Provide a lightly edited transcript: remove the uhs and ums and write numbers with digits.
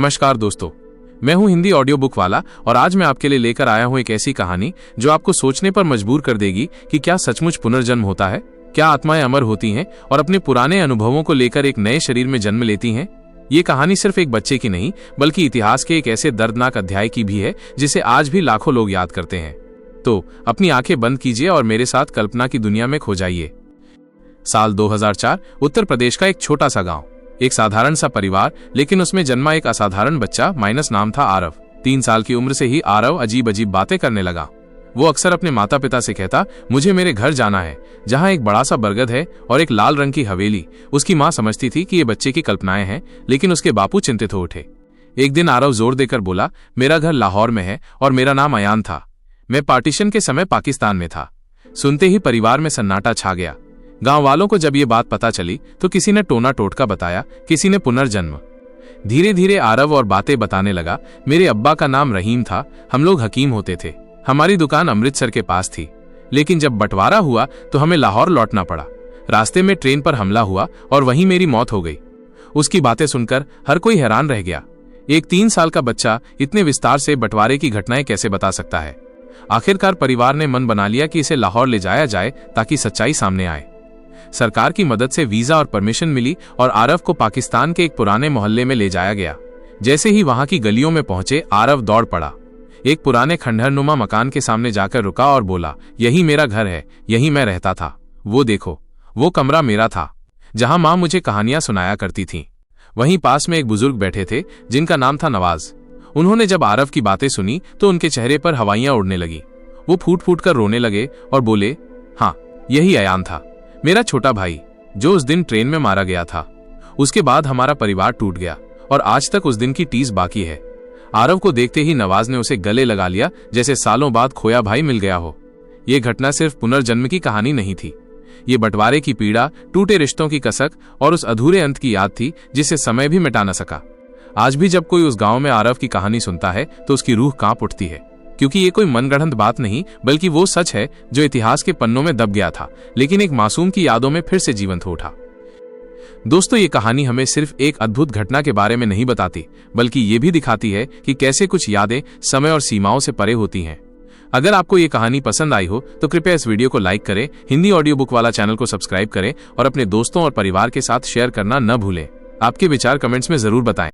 नमस्कार दोस्तों, मैं हूं हिंदी ऑडियो बुक वाला और आज मैं आपके लिए लेकर आया हूं एक ऐसी कहानी जो आपको सोचने पर मजबूर कर देगी कि क्या सचमुच पुनर्जन्म होता है, क्या आत्माएं अमर होती हैं और अपने पुराने अनुभवों को लेकर एक नए शरीर में जन्म लेती हैं। ये कहानी सिर्फ एक बच्चे की नहीं बल्कि इतिहास के एक ऐसे दर्दनाक अध्याय की भी है जिसे आज भी लाखों लोग याद करते हैं। तो अपनी आंखें बंद कीजिए और मेरे साथ कल्पना की दुनिया में खो जाइए। साल 2004, उत्तर प्रदेश का एक छोटा सा गांव, एक साधारण सा परिवार, लेकिन उसमें जन्मा एक असाधारण बच्चा माइनस नाम था आरव। 3 साल की उम्र से ही आरव अजीब अजीब बातें करने लगा। वो अक्सर अपने माता पिता से कहता, मुझे मेरे घर जाना है जहाँ एक बड़ा सा बरगद है और एक लाल रंग की हवेली। उसकी माँ समझती थी कि ये बच्चे की कल्पनाएं हैं, लेकिन उसके बापू चिंतित हो उठे। एक दिन आरव जोर देकर बोला, मेरा घर लाहौर में है और मेरा नाम अयान था। मैं पार्टीशन के समय पाकिस्तान में था। सुनते ही परिवार में सन्नाटा छा गया। गांव वालों को जब ये बात पता चली तो किसी ने टोना टोटका बताया, किसी ने पुनर्जन्म। धीरे धीरे आरव और बातें बताने लगा। मेरे अब्बा का नाम रहीम था, हम लोग हकीम होते थे, हमारी दुकान अमृतसर के पास थी, लेकिन जब बंटवारा हुआ तो हमें लाहौर लौटना पड़ा। रास्ते में ट्रेन पर हमला हुआ और वहीं मेरी मौत हो गई। उसकी बातें सुनकर हर कोई हैरान रह गया। एक 3 साल का बच्चा इतने विस्तार से बंटवारे की घटनाएं कैसे बता सकता है। आखिरकार परिवार ने मन बना लिया कि इसे लाहौर ले जाया जाए ताकि सच्चाई सामने आए। सरकार की मदद से वीजा और परमिशन मिली और आरव को पाकिस्तान के एक पुराने मोहल्ले में ले जाया गया। जैसे ही वहां की गलियों में पहुंचे, आरव दौड़ पड़ा। एक पुराने खंडहरनुमा मकान के सामने जाकर रुका और बोला, यही मेरा घर है, यही मैं रहता था। वो देखो, वो कमरा मेरा था जहां मां मुझे कहानियां सुनाया करती थीं। वहीं पास में एक बुजुर्ग बैठे थे जिनका नाम था नवाज। उन्होंने जब आरव की बातें सुनी तो उनके चेहरे पर हवाइयां उड़ने लगी। वो फूट फूट कर रोने लगे और बोले, हाँ, यही अयान था, मेरा छोटा भाई जो उस दिन ट्रेन में मारा गया था। उसके बाद हमारा परिवार टूट गया और आज तक उस दिन की टीस बाकी है। आरव को देखते ही नवाज ने उसे गले लगा लिया जैसे सालों बाद खोया भाई मिल गया हो। ये घटना सिर्फ पुनर्जन्म की कहानी नहीं थी, ये बंटवारे की पीड़ा, टूटे रिश्तों की कसक और उस अधूरे अंत की याद थी जिसे समय भी मिटा न सका। आज भी जब कोई उस गांव में आरव की कहानी सुनता है तो उसकी रूह कांप उठती है, क्योंकि ये कोई मनगढ़ंत बात नहीं बल्कि वो सच है जो इतिहास के पन्नों में दब गया था, लेकिन एक मासूम की यादों में फिर से जीवंत हो उठा। दोस्तों, ये कहानी हमें सिर्फ एक अद्भुत घटना के बारे में नहीं बताती, बल्कि ये भी दिखाती है कि कैसे कुछ यादें समय और सीमाओं से परे होती हैं। अगर आपको ये कहानी पसंद आई हो तो कृपया इस वीडियो को लाइक करें, हिंदी ऑडियो बुक वाला चैनल को सब्सक्राइब करें और अपने दोस्तों और परिवार के साथ शेयर करना न भूलें। आपके विचार कमेंट्स में जरूर बताएं।